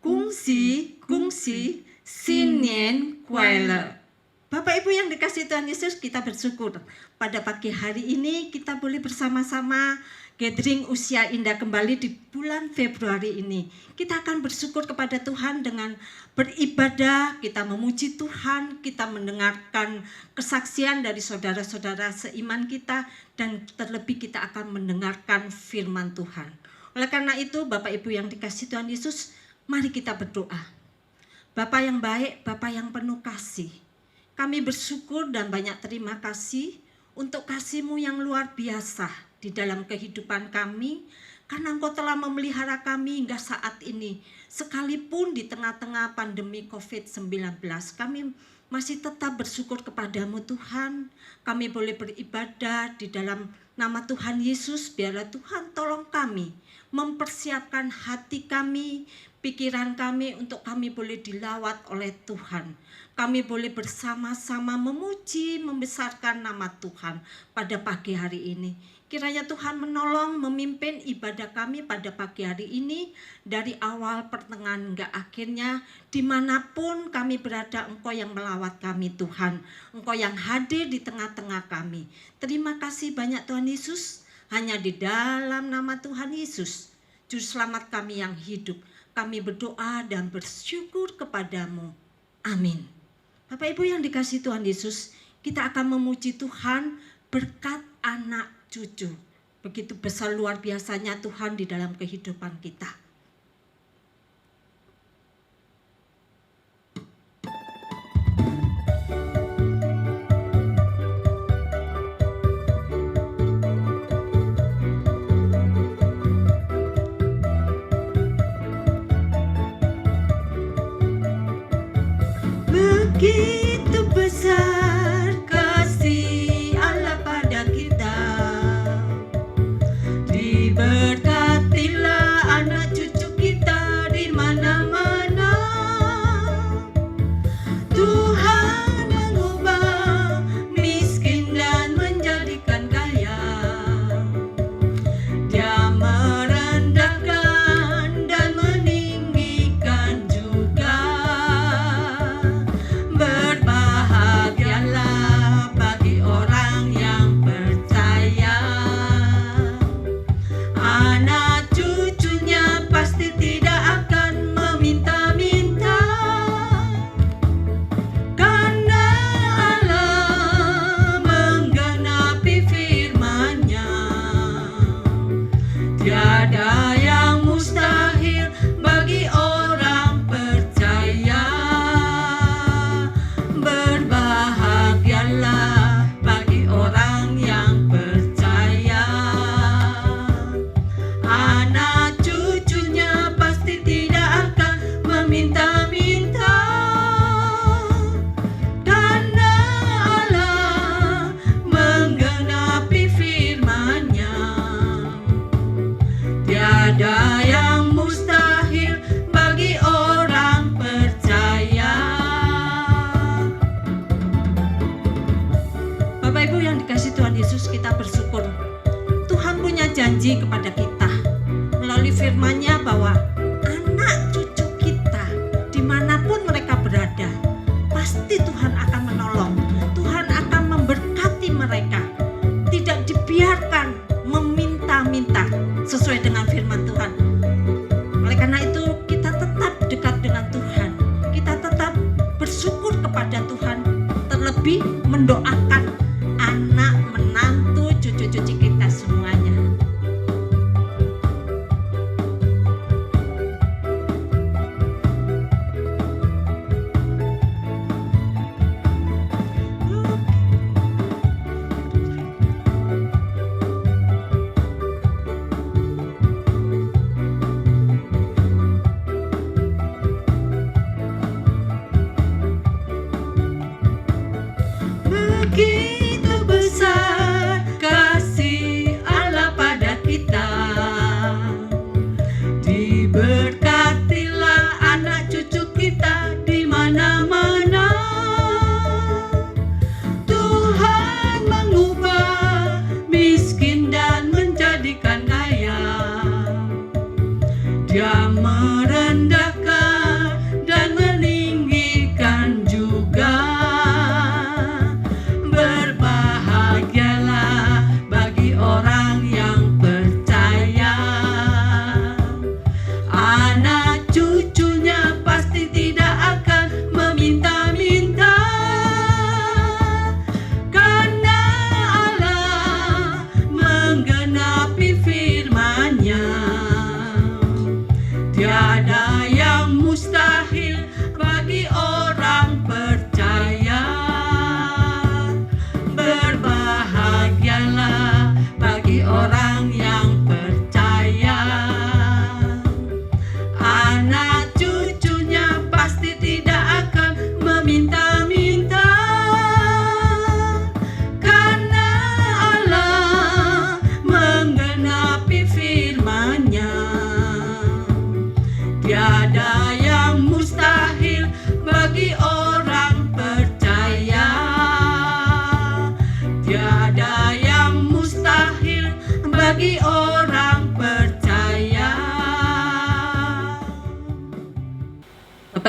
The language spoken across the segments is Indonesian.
恭喜恭喜新年快乐. Bapak Ibu yang dikasihi Tuhan Yesus, kita bersyukur pada pagi hari ini kita boleh bersama-sama gathering usia indah kembali di bulan Februari ini. Kita akan bersyukur kepada Tuhan dengan beribadah, kita memuji Tuhan, kita mendengarkan kesaksian dari saudara-saudara seiman kita, dan terlebih kita akan mendengarkan firman Tuhan. Oleh karena itu, Bapak Ibu yang dikasihi Tuhan Yesus, mari kita berdoa. Bapa yang baik, Bapa yang penuh kasih, kami bersyukur dan banyak terima kasih untuk kasih-Mu yang luar biasa di dalam kehidupan kami, karena Engkau telah memelihara kami hingga saat ini. Sekalipun di tengah-tengah pandemi COVID-19, kami masih tetap bersyukur kepadamu Tuhan. Kami boleh beribadah di dalam nama Tuhan Yesus. Biarlah Tuhan tolong kami mempersiapkan hati kami, pikiran kami untuk kami boleh dilawat oleh Tuhan. Kami boleh bersama-sama memuji, membesarkan nama Tuhan pada pagi hari ini. Kiranya Tuhan menolong memimpin ibadah kami pada pagi hari ini, dari awal, pertengahan, hingga akhirnya. Dimanapun kami berada, Engkau yang melawat kami Tuhan. Engkau yang hadir di tengah-tengah kami. Terima kasih banyak Tuhan Yesus. Hanya di dalam nama Tuhan Yesus, Juru Selamat kami yang hidup, kami berdoa dan bersyukur kepadamu. Amin. Bapak Ibu yang dikasihi Tuhan Yesus, kita akan memuji Tuhan berkat anak cucu. Begitu besar luar biasanya Tuhan di dalam kehidupan kita. Begitu besar kasih Allah pada kita, diberkatilah anak cucu kita di mana-mana. Tuhan mengubah miskin dan menjadikan kaya. Dia merendahkan dan meninggikan juga.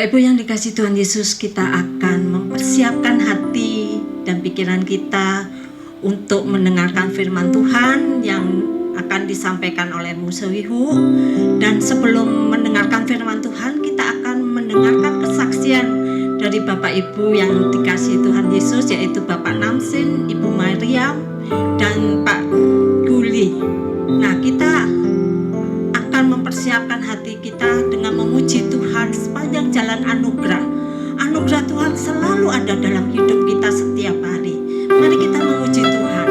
Bapak Ibu yang dikasihi Tuhan Yesus, kita akan mempersiapkan hati dan pikiran kita untuk mendengarkan firman Tuhan yang akan disampaikan oleh Musawihu. Dan sebelum mendengarkan firman Tuhan, kita akan mendengarkan kesaksian dari Bapak Ibu yang dikasihi Tuhan Yesus, yaitu Bapak Namsin, Ibu Mariam, dan Pak Guli. Nah, kita akan mempersiapkan hati kita dengan memuji Tuhan sepanjang jalan anugerah. Anugerah Tuhan selalu ada dalam hidup kita setiap hari. Mari kita memuji Tuhan.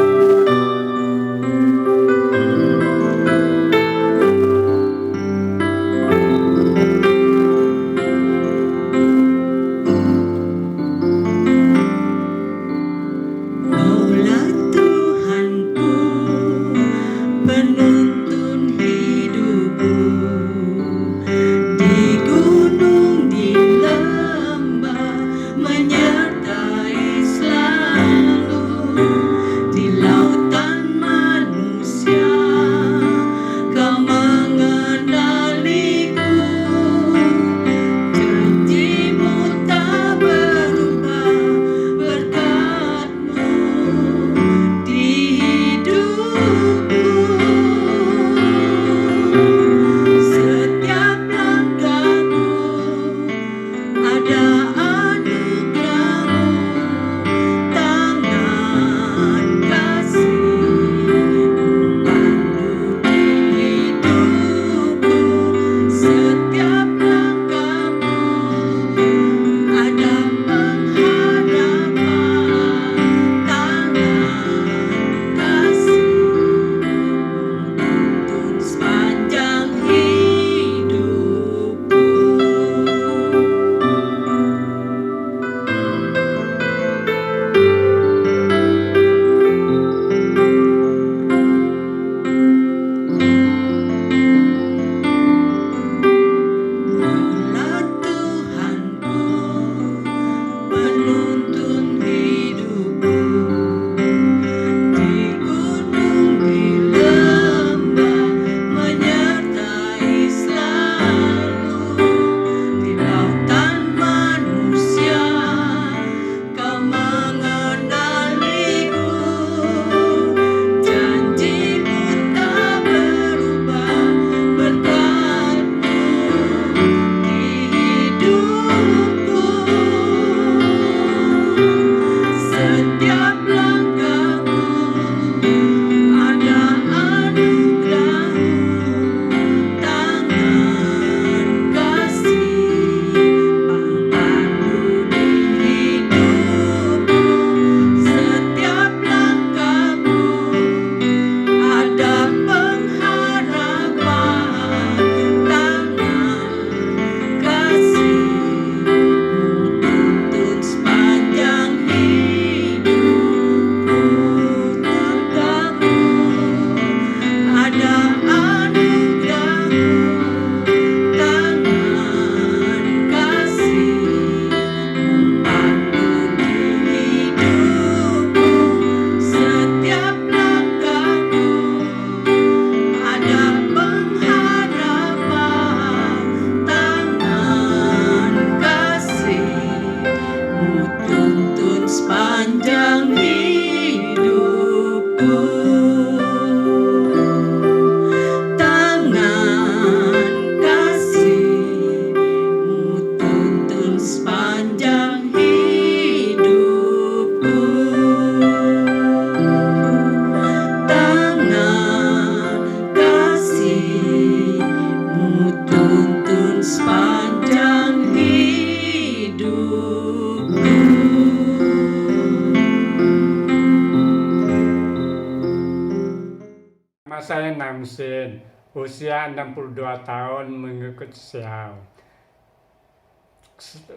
Saya Namsin, usia 62 tahun mengikut Siau.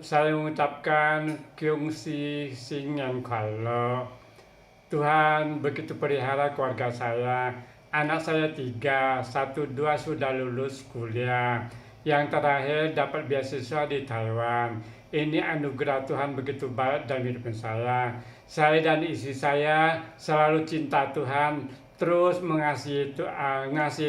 Saya mengucapkan Kyung Si Sing yang Kuala. Tuhan begitu pelihara keluarga saya. Anak saya 3, 1, 2 sudah lulus kuliah. Yang terakhir dapat beasiswa di Taiwan. Ini anugerah Tuhan begitu baik dalam hidup saya. Saya dan istri saya selalu cinta Tuhan, terus mengasihi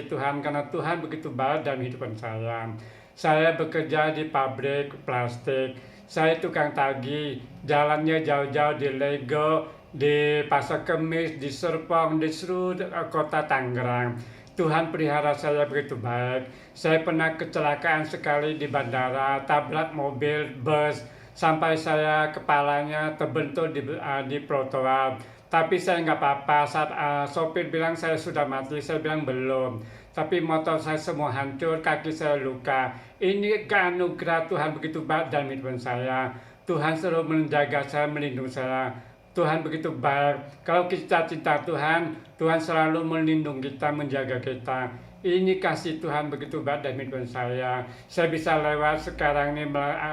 Tuhan karena Tuhan begitu baik dalam hidup saya. Saya bekerja di pabrik plastik. Saya tukang tagih, jalannya jauh-jauh di Lego, di Pasar Kemis, di Serpong, di seluruh kota Tangerang. Tuhan pelihara saya begitu baik. Saya pernah kecelakaan sekali di bandara, tabrak mobil, bus, sampai saya kepalanya terbentur di trotoar. Tapi saya nggak apa-apa. Saat sopir bilang saya sudah mati, saya bilang belum. Tapi motor saya semua hancur, kaki saya luka. Ini anugerah Tuhan begitu baik dalam hidup saya. Tuhan selalu menjaga saya, melindungi saya. Tuhan begitu baik. Kalau kita cinta Tuhan, Tuhan selalu melindungi kita, menjaga kita. Ini kasih Tuhan begitu baik dalam hidup saya. Saya bisa lewat sekarang ini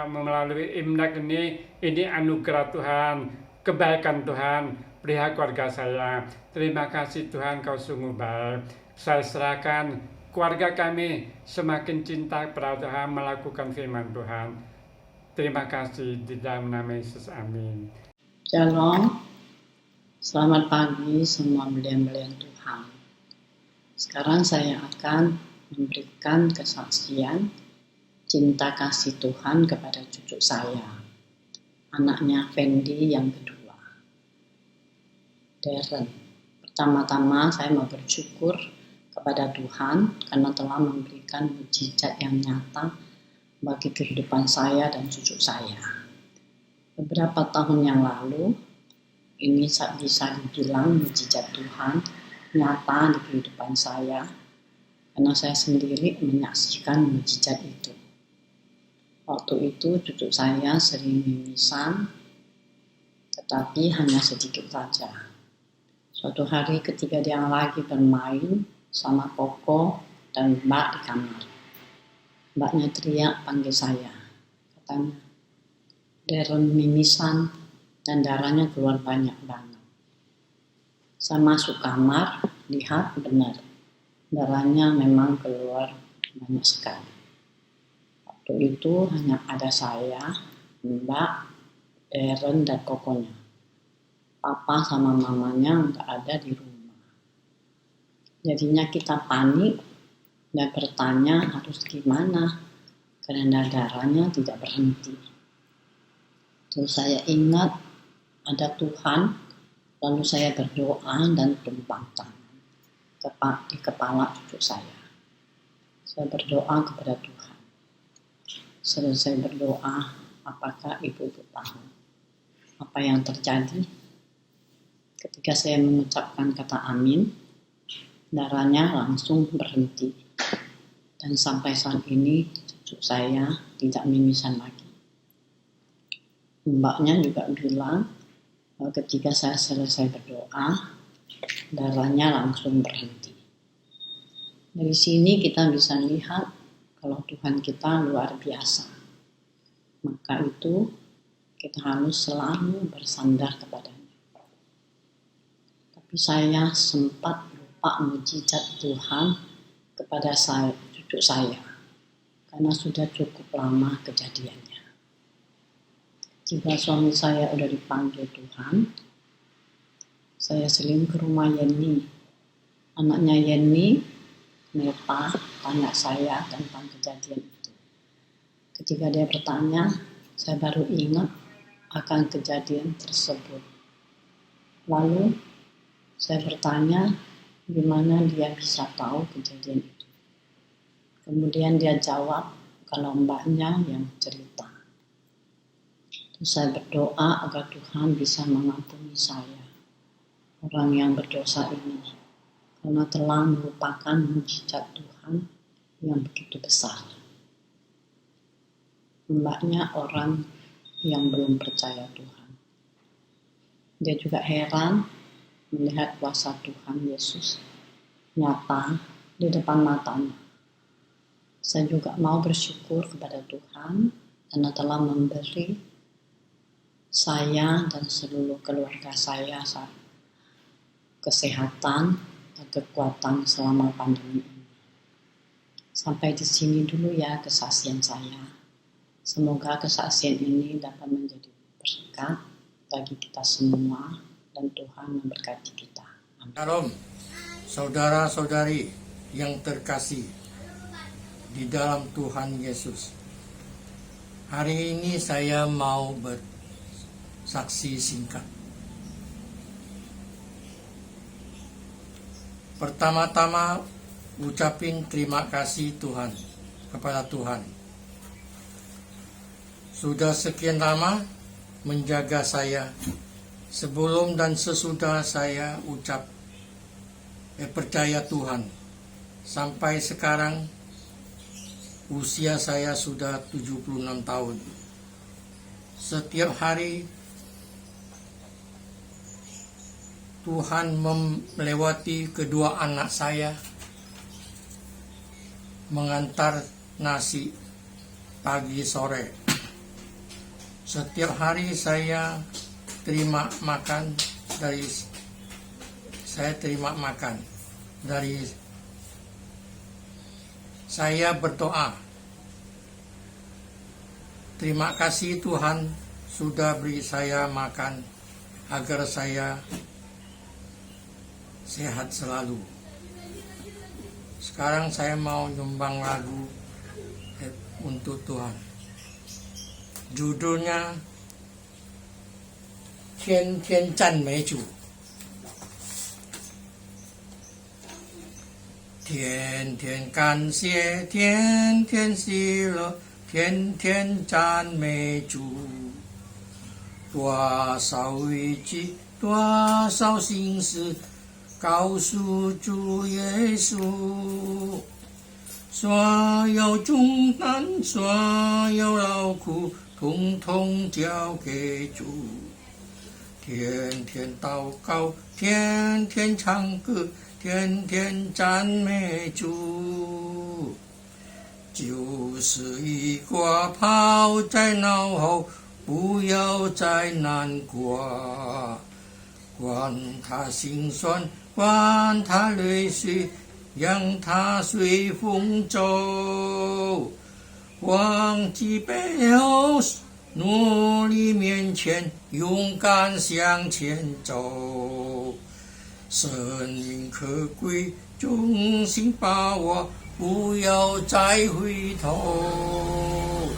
melalui Imlek ini anugerah Tuhan, kebaikan Tuhan, pelihara keluarga saya. Terima kasih Tuhan, Kau sungguh baik. Saya serahkan keluarga kami semakin cinta kepada Tuhan, melakukan firman Tuhan. Terima kasih di dalam nama Yesus, amin. Shalom, selamat pagi semua belian-belian Tuhan. Sekarang saya akan memberikan kesaksian cinta kasih Tuhan kepada cucu saya, anaknya Fendi yang kedua, Darren. Pertama-tama saya mau bersyukur kepada Tuhan karena telah memberikan mukjizat yang nyata bagi kehidupan saya dan cucu saya. Beberapa tahun yang lalu, ini bisa dibilang mukjizat Tuhan nyata di kehidupan saya, karena saya sendiri menyaksikan mukjizat itu. Waktu itu cucu saya sering mimisan, tetapi hanya sedikit saja. Suatu hari ketika dia lagi bermain sama Koko dan Mbak di kamar, Mbaknya teriak panggil saya, katanya, Darren mimisan dan darahnya keluar banyak banget. Saya masuk kamar, lihat benar, darahnya memang keluar banyak sekali. Waktu itu hanya ada saya, Mbak, Darren, dan Kokonya. Papa sama mamanya nggak ada di rumah. Jadinya kita panik dan bertanya harus gimana, karena darahnya tidak berhenti. Terus saya ingat ada Tuhan, lalu saya berdoa dan tumpang tangan di kepala cucu saya. Saya berdoa kepada Tuhan. Selesai berdoa, apakah ibu-ibu tahu apa yang terjadi? Ketika saya mengucapkan kata amin, darahnya langsung berhenti. Dan sampai saat ini cucu saya tidak mimisan lagi. Mbaknya juga bilang ketika saya selesai berdoa, darahnya langsung berhenti. Dari sini kita bisa lihat kalau Tuhan kita luar biasa. Maka itu kita harus selalu bersandar kepadanya. Tapi saya sempat lupa mukjizat Tuhan kepada saya, cucu saya, karena sudah cukup lama kejadiannya. Jika suami saya udah dipanggil Tuhan, saya sering ke rumah Yeni. Anaknya Yeni, Neta, tanya saya tentang kejadian itu. Ketika dia bertanya, saya baru ingat akan kejadian tersebut. Lalu saya bertanya, gimana dia bisa tahu kejadian itu. Kemudian dia jawab kalau mbaknya yang cerita. Saya berdoa agar Tuhan bisa mengampuni saya, orang yang berdosa ini, karena telah melupakan mukjizat Tuhan yang begitu besar. Mbaknya orang yang belum percaya Tuhan. Dia juga heran melihat kuasa Tuhan Yesus nyata di depan matanya. Saya juga mau bersyukur kepada Tuhan karena telah memberi saya dan seluruh keluarga saya kesehatan dan kekuatan selama pandemi ini. Sampai di sini dulu ya kesaksian saya. Semoga kesaksian ini dapat menjadi berkat bagi kita semua dan Tuhan memberkati kita. Amin. Shalom, saudara-saudari yang terkasih. di dalam Tuhan Yesus. Hari ini saya mau bersaksi singkat. Pertama-tama ucapin terima kasih Tuhan kepada Tuhan. Sudah sekian lama menjaga saya. Sebelum dan sesudah saya percaya Tuhan. Sampai sekarang usia saya sudah 76 tahun. Setiap hari Tuhan melewati kedua anak saya mengantar nasi pagi sore. Setiap hari saya terima makan dari saya berdoa. Terima kasih Tuhan sudah beri saya makan agar saya sehat selalu. Sekarang saya mau nyumbang lagu untuk Tuhan. Judulnya Tian Tian Zhan Mei Zhu. Tian Tian 感谢，天天喜乐，天天赞美主。多少危机，多少心事，告诉主耶稣。所有重担，所有劳苦，统统交给主。天天祷告，天天唱歌，天天赞美主。旧事已过，抛在脑后，不要再难过。管他心酸，管他泪水，让它随风走。忘记背后，努力面前，勇敢向前走。生命可贵，衷心把握，不要再回头。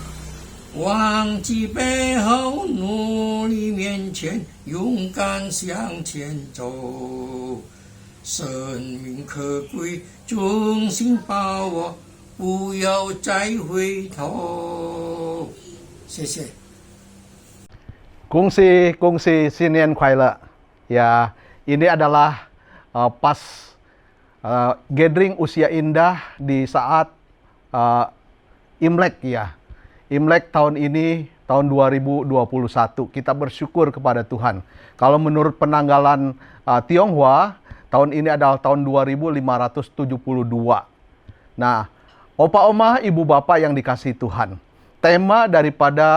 忘记背后，努力面前，勇敢向前走。生命可贵，衷心把握，不要再回头。谢谢。Kongsi Sinian Kuala. Ya, ini adalah pas gathering usia indah di saat Imlek ya. Imlek tahun ini tahun 2021. Kita bersyukur kepada Tuhan. Kalau menurut penanggalan Tionghoa, tahun ini adalah tahun 2572. Nah, Opa Oma, Ibu Bapak yang dikasihi Tuhan. Tema daripada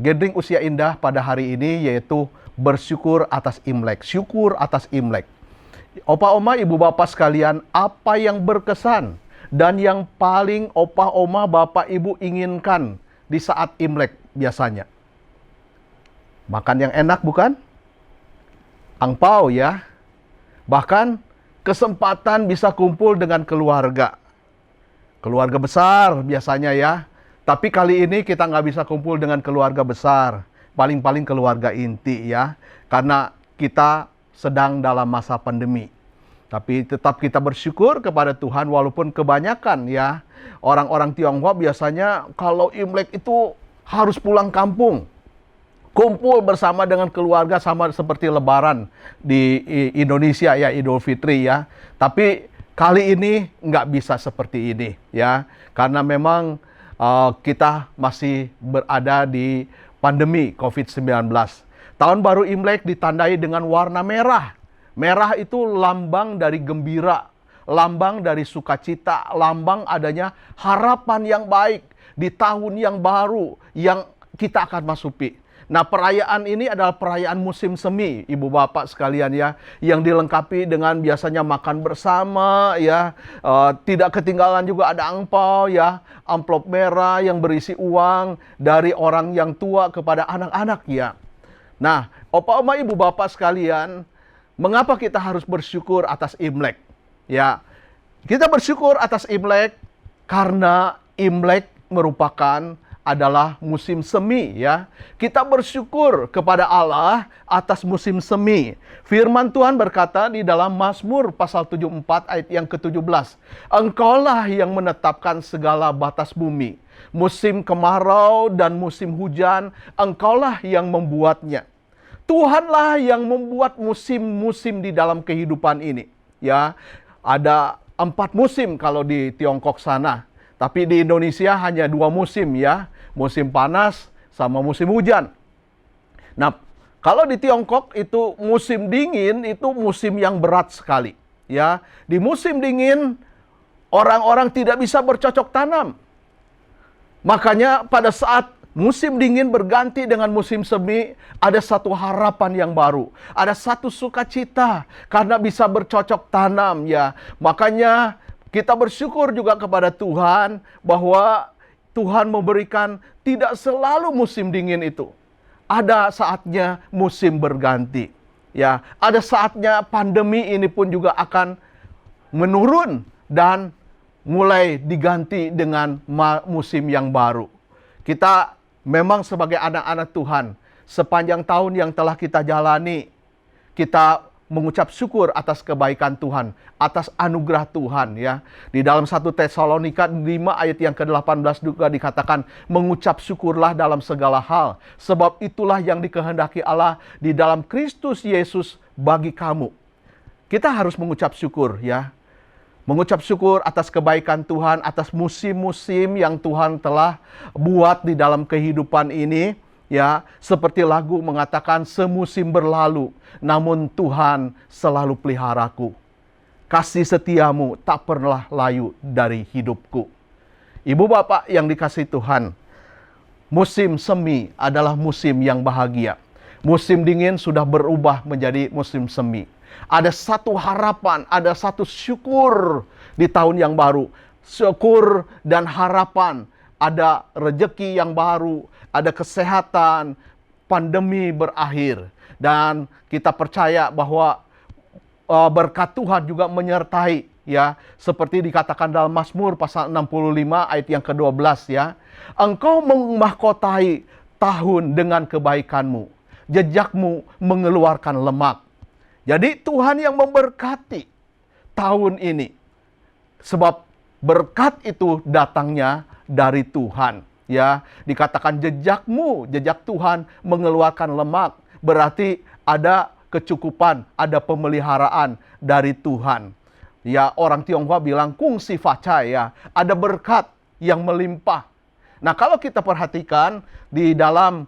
gathering usia indah pada hari ini yaitu bersyukur atas Imlek. Syukur atas Imlek. Opa Oma, Ibu Bapak sekalian, apa yang berkesan dan yang paling Opa Oma, Bapak Ibu inginkan di saat Imlek biasanya? Makan yang enak bukan? Angpau ya. Bahkan kesempatan bisa kumpul dengan keluarga. Keluarga besar biasanya ya. Tapi kali ini kita nggak bisa kumpul dengan keluarga besar. Paling-paling keluarga inti ya. Karena kita sedang dalam masa pandemi. Tapi tetap kita bersyukur kepada Tuhan walaupun kebanyakan ya. Orang-orang Tionghoa biasanya kalau Imlek itu harus pulang kampung. Kumpul bersama dengan keluarga sama seperti Lebaran di Indonesia ya, Idul Fitri ya. Tapi kali ini nggak bisa seperti ini ya. Karena memang kita masih berada di pandemi COVID-19. Tahun baru Imlek ditandai dengan warna merah. Merah itu lambang dari gembira, lambang dari sukacita, lambang adanya harapan yang baik di tahun yang baru yang kita akan masuki. Nah, perayaan ini adalah perayaan musim semi, Ibu Bapak sekalian ya, yang dilengkapi dengan biasanya makan bersama ya, tidak ketinggalan juga ada angpau ya, amplop merah yang berisi uang dari orang yang tua kepada anak-anak ya. Nah, Opa Oma Ibu Bapak sekalian, mengapa kita harus bersyukur atas Imlek? Ya, kita bersyukur atas Imlek Karena Imlek merupakan adalah musim semi ya. Kita bersyukur kepada Allah atas musim semi. Firman Tuhan berkata di dalam Mazmur pasal 74 ayat yang ke-17. Engkaulah yang menetapkan segala batas bumi. Musim kemarau dan musim hujan, engkaulah yang membuatnya. Tuhanlah yang membuat musim-musim di dalam kehidupan ini. Ya, ada 4 musim kalau di Tiongkok sana. Tapi di Indonesia hanya 2 musim ya. Musim panas sama musim hujan. Nah, kalau di Tiongkok itu musim dingin itu musim yang berat sekali. Ya, di musim dingin orang-orang tidak bisa bercocok tanam. Makanya pada saat musim dingin berganti dengan musim semi, ada satu harapan yang baru. Ada satu sukacita karena bisa bercocok tanam ya. Makanya kita bersyukur juga kepada Tuhan bahwa Tuhan memberikan tidak selalu musim dingin itu. Ada saatnya musim berganti. Ya, ada saatnya pandemi ini pun juga akan menurun dan mulai diganti dengan musim yang baru. Kita memang sebagai anak-anak Tuhan, sepanjang tahun yang telah kita jalani, kita mengucap syukur atas kebaikan Tuhan, atas anugerah Tuhan ya. Di dalam 1 Tesalonika 5 ayat yang ke-18 juga dikatakan, mengucap syukurlah dalam segala hal, sebab itulah yang dikehendaki Allah di dalam Kristus Yesus bagi kamu. Kita harus mengucap syukur ya. Mengucap syukur atas kebaikan Tuhan, atas musim-musim yang Tuhan telah buat di dalam kehidupan ini. Ya, seperti lagu mengatakan, semusim berlalu, namun Tuhan selalu peliharaku. Kasih setiamu tak pernah layu dari hidupku. Ibu bapak yang dikasihi Tuhan, musim semi adalah musim yang bahagia. Musim dingin sudah berubah menjadi musim semi. Ada satu harapan, ada satu syukur di tahun yang baru. Syukur dan harapan, ada rejeki yang baru, ada kesehatan, pandemi berakhir. Dan kita percaya bahwa berkat Tuhan juga menyertai ya, seperti dikatakan dalam Mazmur pasal 65 ayat yang ke-12 ya. Engkau memahkotai tahun dengan kebaikanmu, jejakmu mengeluarkan lemak. Jadi Tuhan yang memberkati tahun ini. Sebab berkat itu datangnya dari Tuhan. Ya, dikatakan jejakmu, jejak Tuhan mengeluarkan lemak. Berarti ada kecukupan, ada pemeliharaan dari Tuhan. Ya, orang Tionghoa bilang kung si faca ya, ada berkat yang melimpah. Nah, kalau kita perhatikan di dalam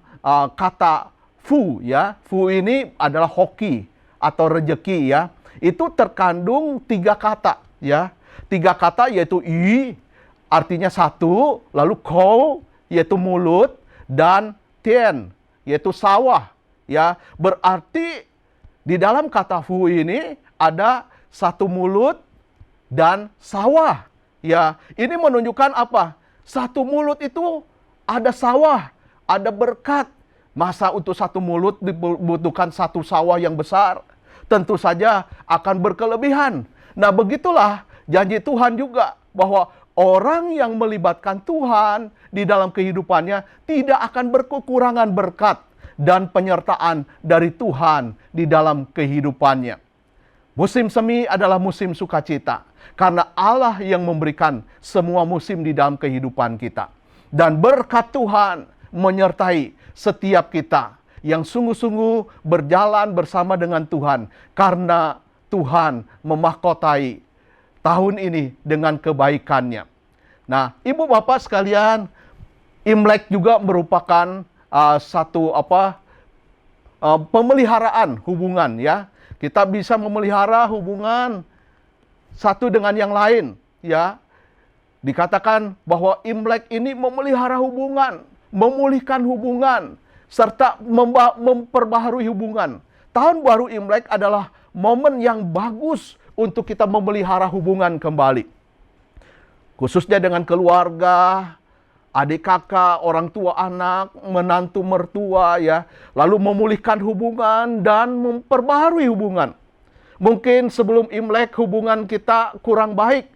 kata fu ya, fu ini adalah hoki atau rejeki ya. Itu terkandung 3 kata ya. 3 kata yaitu yi artinya satu, lalu kou yaitu mulut, dan tien yaitu sawah ya. Berarti di dalam kata fu ini ada satu mulut dan sawah ya. Ini menunjukkan apa? Satu mulut itu ada sawah, ada berkat. Masa untuk satu mulut dibutuhkan satu sawah yang besar? Tentu saja akan berkelebihan. Nah, begitulah janji Tuhan juga bahwa orang yang melibatkan Tuhan di dalam kehidupannya tidak akan berkekurangan berkat dan penyertaan dari Tuhan di dalam kehidupannya. Musim semi adalah musim sukacita karena Allah yang memberikan semua musim di dalam kehidupan kita. Dan berkat Tuhan menyertai setiap kita yang sungguh-sungguh berjalan bersama dengan Tuhan karena Tuhan memahkotai tahun ini dengan kebaikannya. Nah, ibu bapak sekalian, Imlek juga merupakan satu pemeliharaan hubungan ya. Kita bisa memelihara hubungan satu dengan yang lain ya. Dikatakan bahwa Imlek ini memelihara hubungan, memulihkan hubungan, serta memperbaharui hubungan. Tahun baru Imlek adalah momen yang bagus untuk kita memelihara hubungan kembali. Khususnya dengan keluarga, adik kakak, orang tua anak, menantu mertua ya. Lalu memulihkan hubungan dan memperbaharui hubungan. Mungkin sebelum Imlek hubungan kita kurang baik.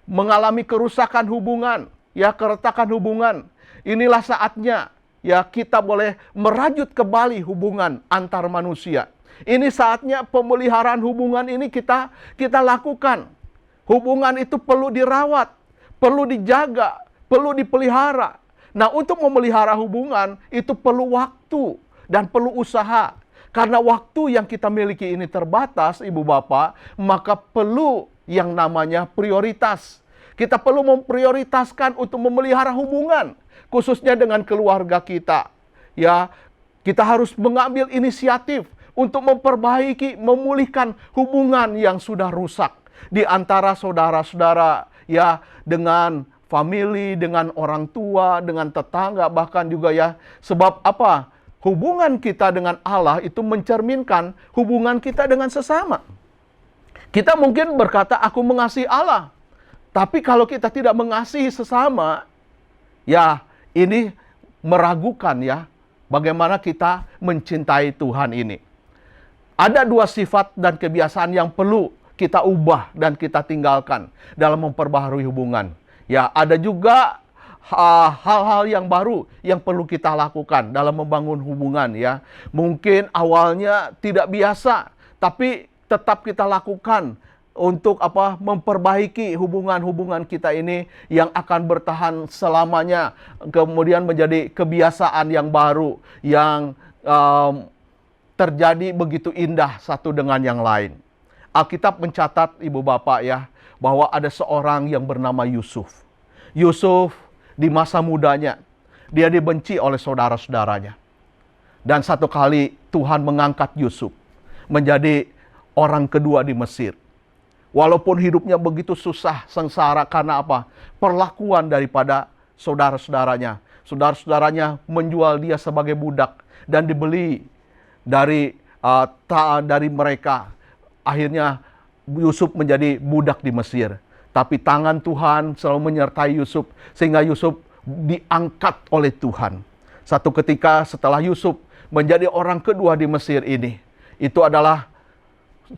mengalami kerusakan hubungan, ya keretakan hubungan, inilah saatnya ya kita boleh merajut kembali hubungan antar manusia. Ini saatnya pemeliharaan hubungan ini kita lakukan. Hubungan itu perlu dirawat, perlu dijaga, perlu dipelihara. Nah, untuk memelihara hubungan itu perlu waktu dan perlu usaha. Karena waktu yang kita miliki ini terbatas, Ibu Bapak, maka perlu yang namanya prioritas. Kita perlu memprioritaskan untuk memelihara hubungan, khususnya dengan keluarga kita. Ya, kita harus mengambil inisiatif untuk memperbaiki, memulihkan hubungan yang sudah rusak di antara saudara-saudara, ya, dengan famili, dengan orang tua, dengan tetangga, bahkan juga ya, sebab apa? Hubungan kita dengan Allah itu mencerminkan hubungan kita dengan sesama. Kita mungkin berkata, aku mengasihi Allah. Tapi kalau kita tidak mengasihi sesama, ya ini meragukan ya, bagaimana kita mencintai Tuhan ini. Ada dua sifat dan kebiasaan yang perlu kita ubah dan kita tinggalkan dalam memperbaharui hubungan. Ya, ada juga hal-hal yang baru yang perlu kita lakukan dalam membangun hubungan ya. Mungkin awalnya tidak biasa, tapi tetap kita lakukan untuk memperbaiki hubungan-hubungan kita ini yang akan bertahan selamanya, kemudian menjadi kebiasaan yang baru yang terjadi begitu indah satu dengan yang lain. Alkitab mencatat, Ibu Bapak ya, bahwa ada seorang yang bernama Yusuf. Yusuf di masa mudanya, dia dibenci oleh saudara-saudaranya. Dan satu kali Tuhan mengangkat Yusuf menjadi orang kedua di Mesir. Walaupun hidupnya begitu susah, sengsara karena apa? Perlakuan daripada saudara-saudaranya. Saudara-saudaranya menjual dia sebagai budak dan dibeli dari mereka. Akhirnya Yusuf menjadi budak di Mesir. Tapi tangan Tuhan selalu menyertai Yusuf sehingga Yusuf diangkat oleh Tuhan. Satu ketika setelah Yusuf menjadi orang kedua di Mesir ini, itu adalah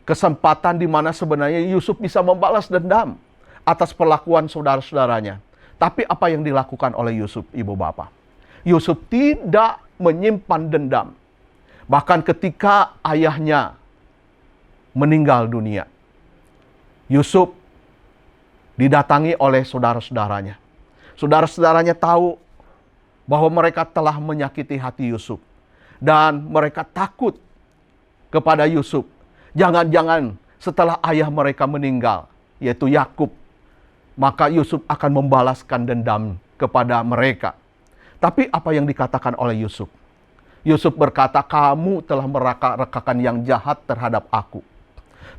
kesempatan di mana sebenarnya Yusuf bisa membalas dendam atas perlakuan saudara-saudaranya. Tapi apa yang dilakukan oleh Yusuf, Ibu Bapak? Yusuf tidak menyimpan dendam. Bahkan ketika ayahnya meninggal dunia, Yusuf didatangi oleh saudara-saudaranya. Saudara-saudaranya tahu bahwa mereka telah menyakiti hati Yusuf. Dan mereka takut kepada Yusuf. Jangan-jangan setelah ayah mereka meninggal, yaitu Yakub, maka Yusuf akan membalaskan dendam kepada mereka. Tapi apa yang dikatakan oleh Yusuf? Yusuf berkata, kamu telah mereka-rekakan yang jahat terhadap aku.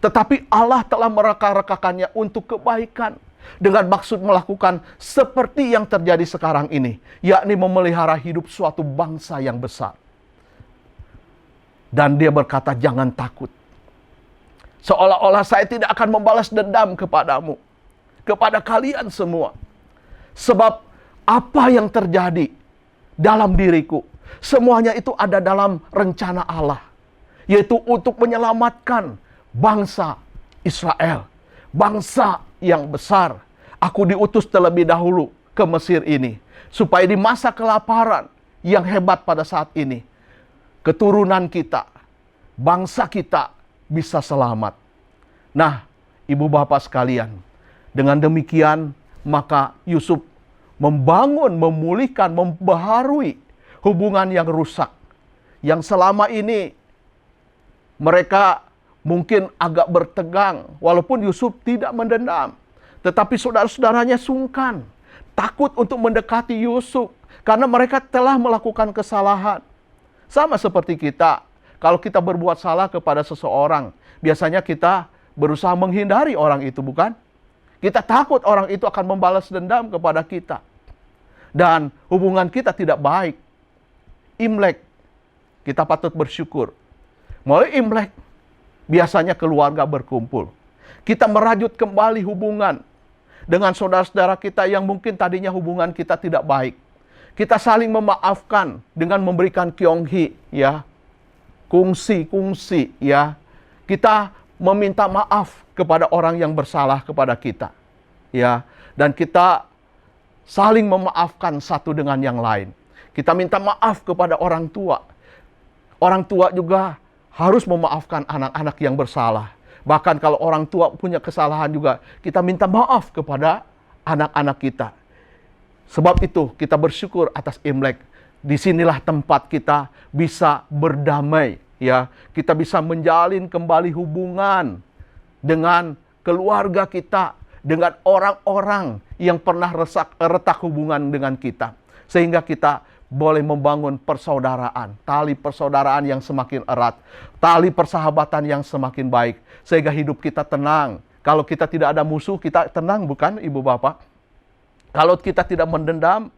Tetapi Allah telah mereka-rekakannya untuk kebaikan. Dengan maksud melakukan seperti yang terjadi sekarang ini, yakni memelihara hidup suatu bangsa yang besar. Dan dia berkata, jangan takut. Seolah-olah saya tidak akan membalas dendam kepadamu, kepada kalian semua. Sebab apa yang terjadi dalam diriku, semuanya itu ada dalam rencana Allah. Yaitu untuk menyelamatkan bangsa Israel. Bangsa yang besar. Aku diutus terlebih dahulu ke Mesir ini. Supaya di masa kelaparan yang hebat pada saat ini, keturunan kita, bangsa kita bisa selamat. Nah, Ibu Bapak sekalian, dengan demikian maka Yusuf membangun, memulihkan, membaharui hubungan yang rusak. Yang selama ini mereka mungkin agak bertegang, walaupun Yusuf tidak mendendam. Tetapi saudara-saudaranya sungkan, takut untuk mendekati Yusuf, karena mereka telah melakukan kesalahan. Sama seperti kita, kalau kita berbuat salah kepada seseorang, biasanya kita berusaha menghindari orang itu, bukan? Kita takut orang itu akan membalas dendam kepada kita. Dan hubungan kita tidak baik. Imlek, kita patut bersyukur. Mulai Imlek, biasanya keluarga berkumpul. Kita merajut kembali hubungan dengan saudara-saudara kita yang mungkin tadinya hubungan kita tidak baik. Kita saling memaafkan dengan memberikan kyonghi, ya. Kungsi, ya. Kita meminta maaf kepada orang yang bersalah kepada kita. Ya, dan kita saling memaafkan satu dengan yang lain. Kita minta maaf kepada orang tua. Orang tua juga harus memaafkan anak-anak yang bersalah. Bahkan kalau orang tua punya kesalahan juga, kita minta maaf kepada anak-anak kita. Sebab itu kita bersyukur atas Imlek. Disinilah tempat kita bisa berdamai, ya. Kita bisa menjalin kembali hubungan dengan keluarga kita, dengan orang-orang yang pernah retak hubungan dengan kita. Sehingga kita boleh membangun persaudaraan, tali persaudaraan yang semakin erat, tali persahabatan yang semakin baik, sehingga hidup kita tenang. Kalau kita tidak ada musuh, kita tenang, bukan Ibu Bapak? Kalau kita tidak mendendam,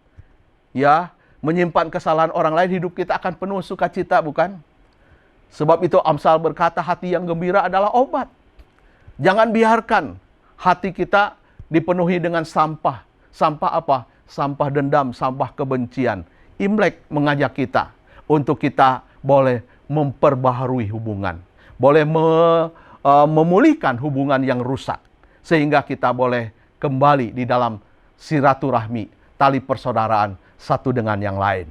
ya, menyimpan kesalahan orang lain, hidup kita akan penuh sukacita, bukan? Sebab itu Amsal berkata, hati yang gembira adalah obat. Jangan biarkan hati kita dipenuhi dengan sampah. Sampah apa? Sampah dendam, sampah kebencian. Imlek mengajak kita untuk kita boleh memperbaharui hubungan. Boleh memulihkan hubungan yang rusak. Sehingga kita boleh kembali di dalam silaturahmi, tali persaudaraan satu dengan yang lain.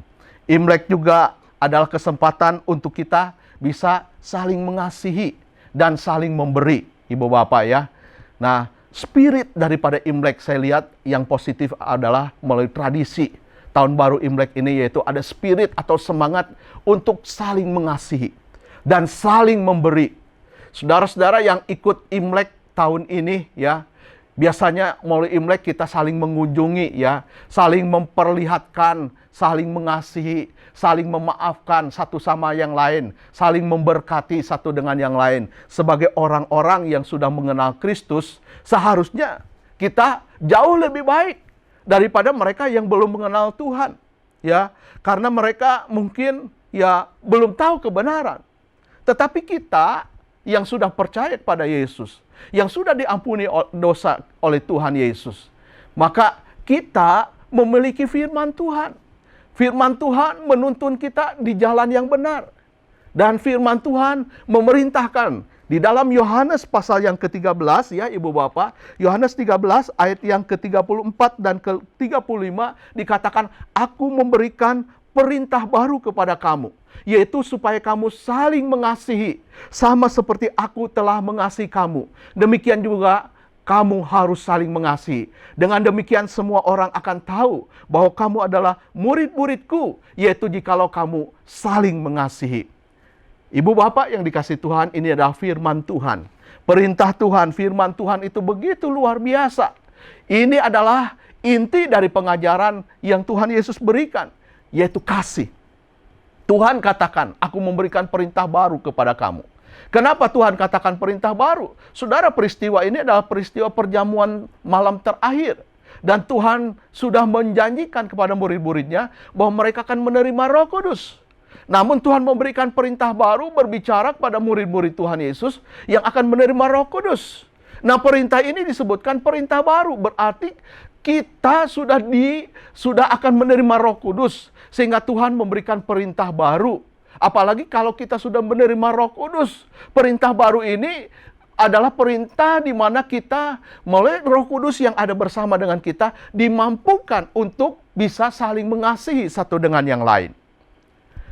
Imlek juga adalah kesempatan untuk kita bisa saling mengasihi dan saling memberi, Ibu Bapak ya. Nah, spirit daripada Imlek saya lihat yang positif adalah melalui tradisi Tahun Baru Imlek ini, yaitu ada spirit atau semangat untuk saling mengasihi dan saling memberi. Saudara-saudara yang ikut Imlek tahun ini ya, biasanya melalui Imlek kita saling mengunjungi ya, saling memperlihatkan, saling mengasihi, saling memaafkan satu sama yang lain, saling memberkati satu dengan yang lain. Sebagai orang-orang yang sudah mengenal Kristus, seharusnya kita jauh lebih baik daripada mereka yang belum mengenal Tuhan. Ya, karena mereka mungkin ya belum tahu kebenaran. Tetapi kita yang sudah percaya kepada Yesus, yang sudah diampuni dosa oleh Tuhan Yesus, maka kita memiliki firman Tuhan. Firman Tuhan menuntun kita di jalan yang benar. Dan firman Tuhan memerintahkan di dalam Yohanes pasal yang ke-13 ya Ibu Bapak, Yohanes 13 ayat yang ke-34 dan ke-35 dikatakan, aku memberikan perintah baru kepada kamu, yaitu supaya kamu saling mengasihi, sama seperti aku telah mengasihi kamu. Demikian juga kamu harus saling mengasihi. Dengan demikian semua orang akan tahu bahwa kamu adalah murid-muridku, yaitu jikalau kamu saling mengasihi. Ibu Bapak yang dikasihi Tuhan, ini adalah firman Tuhan. Perintah Tuhan, firman Tuhan itu begitu luar biasa. Ini adalah inti dari pengajaran yang Tuhan Yesus berikan, yaitu kasih. Tuhan katakan, aku memberikan perintah baru kepada kamu. Kenapa Tuhan katakan perintah baru? Saudara, peristiwa ini adalah peristiwa perjamuan malam terakhir. Dan Tuhan sudah menjanjikan kepada murid-muridnya bahwa mereka akan menerima Roh Kudus. Namun Tuhan memberikan perintah baru berbicara kepada murid-murid Tuhan Yesus yang akan menerima Roh Kudus. Nah, perintah ini disebutkan perintah baru, berarti kita sudah akan menerima Roh Kudus, sehingga Tuhan memberikan perintah baru. Apalagi kalau kita sudah menerima Roh Kudus. Perintah baru ini adalah perintah di mana kita melalui Roh Kudus yang ada bersama dengan kita dimampukan untuk bisa saling mengasihi satu dengan yang lain.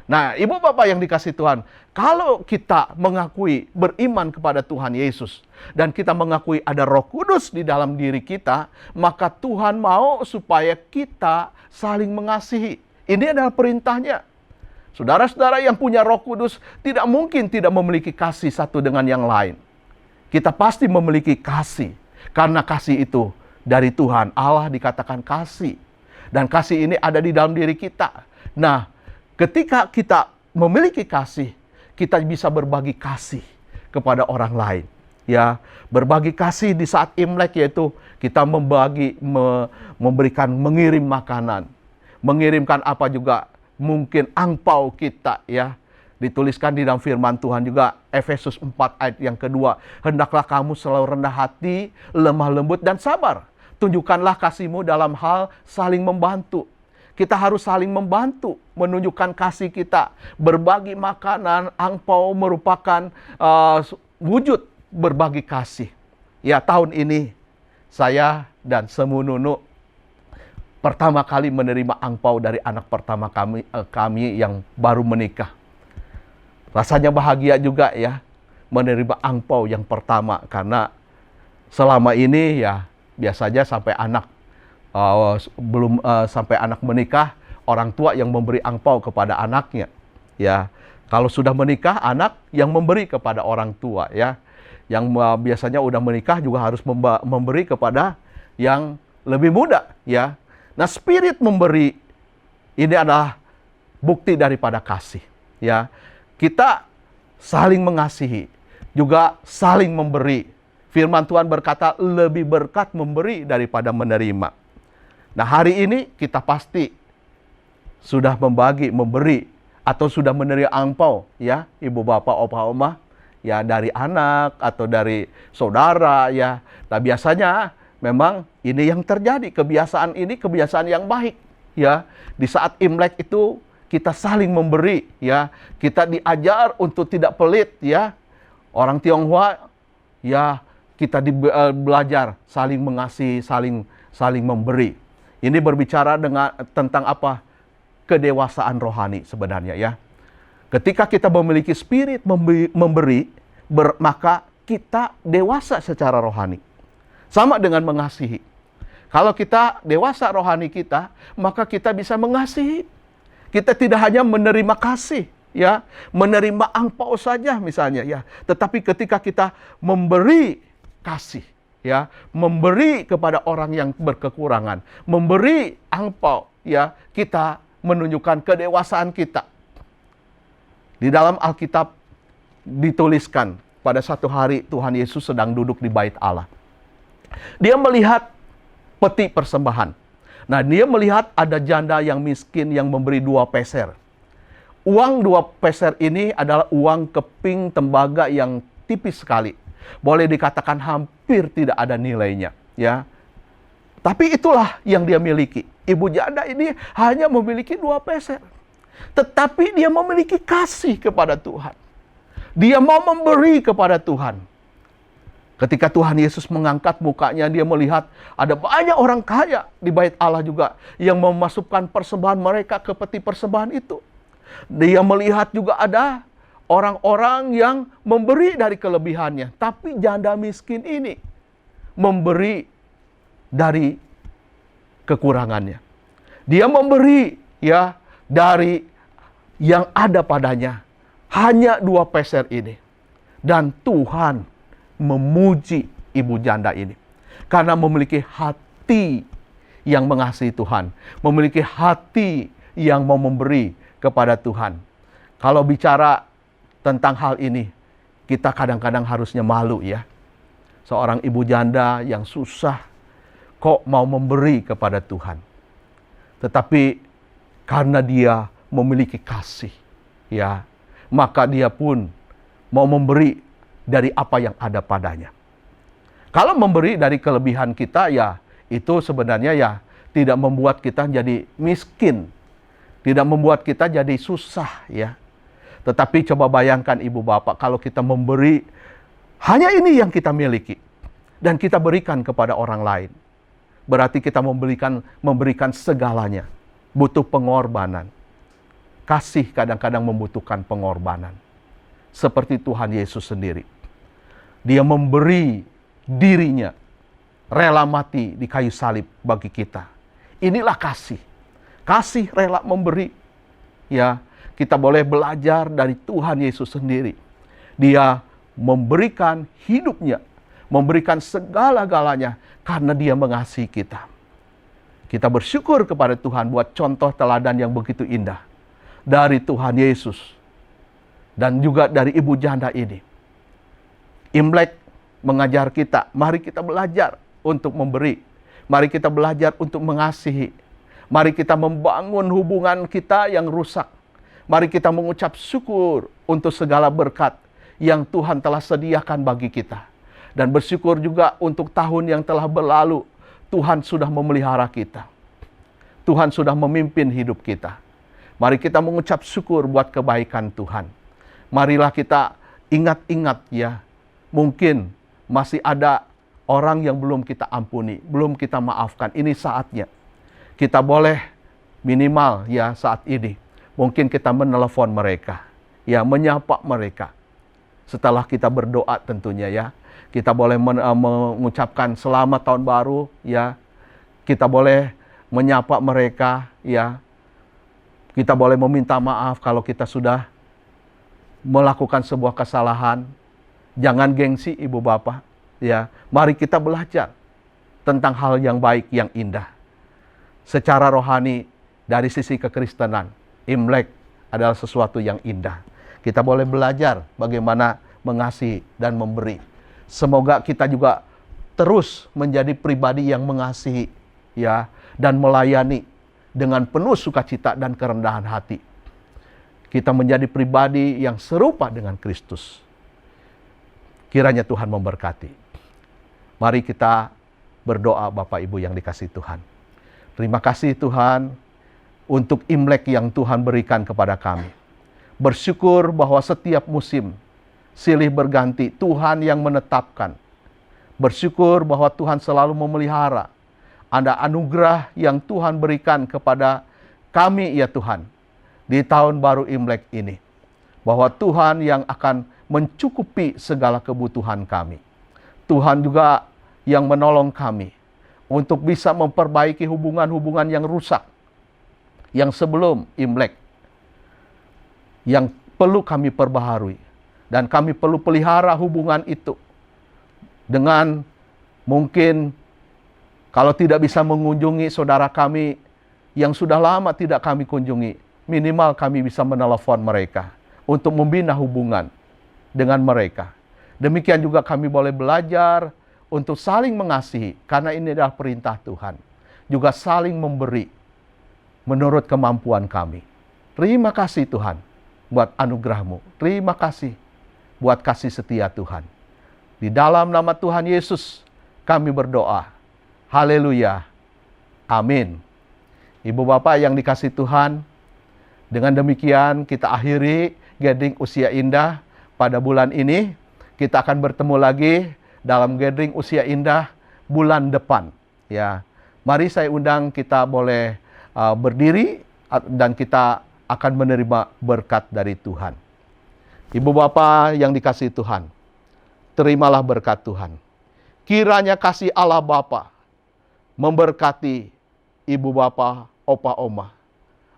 Nah, Ibu Bapak yang dikasihi Tuhan, kalau kita mengakui beriman kepada Tuhan Yesus dan kita mengakui ada Roh Kudus di dalam diri kita, maka Tuhan mau supaya kita saling mengasihi. Ini adalah perintahnya. Saudara-saudara yang punya Roh Kudus tidak mungkin tidak memiliki kasih satu dengan yang lain. Kita pasti memiliki kasih, karena kasih itu dari Tuhan. Allah dikatakan kasih, dan kasih ini ada di dalam diri kita. Nah, ketika kita memiliki kasih, kita bisa berbagi kasih kepada orang lain. Ya, berbagi kasih di saat Imlek, yaitu kita memberikan, mengirim makanan, mengirimkan apa juga, mungkin angpau kita ya. Dituliskan di dalam firman Tuhan juga, Efesus 4 ayat yang kedua, hendaklah kamu selalu rendah hati, lemah lembut dan sabar. Tunjukkanlah kasihmu dalam hal saling membantu. Kita harus saling membantu, menunjukkan kasih kita. Berbagi makanan, angpau merupakan wujud berbagi kasih. Ya, tahun ini saya dan Semununu pertama kali menerima angpau dari anak pertama kami yang baru menikah. Rasanya bahagia juga ya menerima angpau yang pertama, karena selama ini ya biasanya sampai anak sampai anak menikah, orang tua yang memberi angpau kepada anaknya. Ya, kalau sudah menikah, anak yang memberi kepada orang tua ya. Yang biasanya udah menikah juga harus memberi kepada yang lebih muda ya. Nah, spirit memberi ini adalah bukti daripada kasih ya. Kita saling mengasihi, juga saling memberi. Firman Tuhan berkata lebih berkat memberi daripada menerima. Nah, hari ini kita pasti sudah memberi atau sudah menerima angpau ya, ibu bapak, opa oma ya, dari anak atau dari saudara ya. Nah, biasanya memang ini yang terjadi, kebiasaan ini kebiasaan yang baik ya. Di saat Imlek itu kita saling memberi ya. Kita diajar untuk tidak pelit ya. Orang Tionghoa ya, kita belajar saling mengasihi, saling memberi. Ini berbicara tentang apa? Kedewasaan rohani sebenarnya ya. Ketika kita memiliki spirit memberi, maka kita dewasa secara rohani. Sama dengan mengasihi. Kalau kita dewasa rohani kita, maka kita bisa mengasihi. Kita tidak hanya menerima kasih, ya, menerima angpau saja misalnya, ya. Tetapi ketika kita memberi kasih, ya, memberi kepada orang yang berkekurangan, memberi angpau, ya, kita menunjukkan kedewasaan kita. Di dalam Alkitab dituliskan pada satu hari Tuhan Yesus sedang duduk di bait Allah. Dia melihat peti persembahan. Nah, dia melihat ada janda yang miskin yang memberi 2 peser. Uang 2 peser ini adalah uang keping tembaga yang tipis sekali. Boleh dikatakan hampir tidak ada nilainya, ya. Tapi itulah yang dia miliki. Ibu janda ini hanya memiliki 2 peser. Tetapi dia memiliki kasih kepada Tuhan. Dia mau memberi kepada Tuhan. Ketika Tuhan Yesus mengangkat mukanya, dia melihat ada banyak orang kaya di bait Allah juga yang memasukkan persembahan mereka ke peti persembahan itu. Dia melihat juga ada orang-orang yang memberi dari kelebihannya. Tapi janda miskin ini memberi dari kekurangannya. Dia memberi ya dari yang ada padanya. Hanya 2 peser ini. Dan Tuhan memuji ibu janda ini. Karena memiliki hati yang mengasihi Tuhan. Memiliki hati yang mau memberi kepada Tuhan. Kalau bicara tentang hal ini, kita kadang-kadang harusnya malu ya. Seorang ibu janda yang susah kok mau memberi kepada Tuhan. Tetapi karena dia memiliki kasih, ya, maka dia pun mau memberi dari apa yang ada padanya. Kalau memberi dari kelebihan kita, ya itu sebenarnya ya tidak membuat kita jadi miskin, tidak membuat kita jadi susah ya. Tetapi coba bayangkan ibu bapak, kalau kita memberi hanya ini yang kita miliki dan kita berikan kepada orang lain, berarti kita memberikan segalanya. Butuh pengorbanan. Kasih kadang-kadang membutuhkan pengorbanan. Seperti Tuhan Yesus sendiri. Dia memberi dirinya, rela mati di kayu salib bagi kita. Inilah kasih. Kasih rela memberi. Ya, kita boleh belajar dari Tuhan Yesus sendiri. Dia memberikan hidupnya, memberikan segala-galanya karena dia mengasihi kita. Kita bersyukur kepada Tuhan buat contoh teladan yang begitu indah dari Tuhan Yesus dan juga dari ibu janda ini. Imlek mengajar kita, mari kita belajar untuk memberi. Mari kita belajar untuk mengasihi. Mari kita membangun hubungan kita yang rusak. Mari kita mengucap syukur untuk segala berkat yang Tuhan telah sediakan bagi kita. Dan bersyukur juga untuk tahun yang telah berlalu. Tuhan sudah memelihara kita. Tuhan sudah memimpin hidup kita. Mari kita mengucap syukur buat kebaikan Tuhan. Marilah kita ingat-ingat ya. Mungkin masih ada orang yang belum kita ampuni, belum kita maafkan. Ini saatnya. Kita boleh minimal ya saat ini. Mungkin kita menelepon mereka, ya menyapa mereka. Setelah kita berdoa tentunya ya. Kita boleh mengucapkan selamat tahun baru ya. Kita boleh menyapa mereka ya. Kita boleh meminta maaf kalau kita sudah melakukan sebuah kesalahan. Jangan gengsi ibu bapak ya. Mari kita belajar tentang hal yang baik, yang indah. Secara rohani dari sisi kekristenan, Imlek adalah sesuatu yang indah. Kita boleh belajar bagaimana mengasihi dan memberi. Semoga kita juga terus menjadi pribadi yang mengasihi ya dan melayani dengan penuh sukacita dan kerendahan hati. Kita menjadi pribadi yang serupa dengan Kristus. Kiranya Tuhan memberkati. Mari kita berdoa Bapak Ibu yang dikasihi Tuhan. Terima kasih Tuhan untuk Imlek yang Tuhan berikan kepada kami. Bersyukur bahwa setiap musim silih berganti Tuhan yang menetapkan. Bersyukur bahwa Tuhan selalu memelihara. Ada anugerah yang Tuhan berikan kepada kami ya Tuhan di tahun baru Imlek ini. Bahwa Tuhan yang akan mencukupi segala kebutuhan kami. Tuhan juga yang menolong kami untuk bisa memperbaiki hubungan-hubungan yang rusak. Yang sebelum Imlek. Yang perlu kami perbaharui. Dan kami perlu pelihara hubungan itu. Dengan mungkin kalau tidak bisa mengunjungi saudara kami yang sudah lama tidak kami kunjungi. Minimal kami bisa menelepon mereka. Untuk membina hubungan dengan mereka. Demikian juga kami boleh belajar untuk saling mengasihi, karena ini adalah perintah Tuhan. Juga saling memberi menurut kemampuan kami. Terima kasih Tuhan buat anugerah-Mu. Terima kasih buat kasih setia Tuhan. Di dalam nama Tuhan Yesus kami berdoa. Haleluya. Amin. Ibu bapak yang dikasihi Tuhan, dengan demikian kita akhiri Gathering Usia Indah pada bulan ini. Kita akan bertemu lagi dalam Gathering Usia Indah bulan depan. Ya, mari saya undang kita boleh berdiri dan kita akan menerima berkat dari Tuhan. Ibu bapak yang dikasihi Tuhan, terimalah berkat Tuhan. Kiranya kasih Allah Bapa memberkati ibu bapak, opa oma.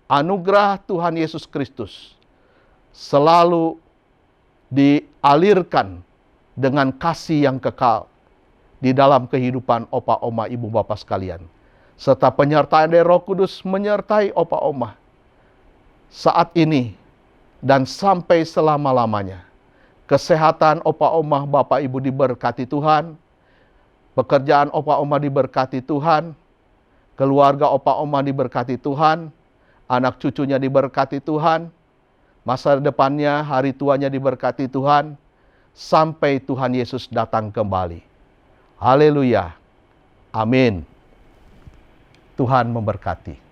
Anugerah Tuhan Yesus Kristus selalu dialirkan dengan kasih yang kekal di dalam kehidupan opa oma ibu bapak sekalian. Serta penyertaan dari Roh Kudus menyertai opa oma saat ini dan sampai selama-lamanya. Kesehatan opa oma bapak ibu diberkati Tuhan. Pekerjaan opa oma diberkati Tuhan. Keluarga opa oma diberkati Tuhan. Anak cucunya diberkati Tuhan. Masa depannya, hari tuanya diberkati Tuhan. Sampai Tuhan Yesus datang kembali. Haleluya. Amin. Tuhan memberkati.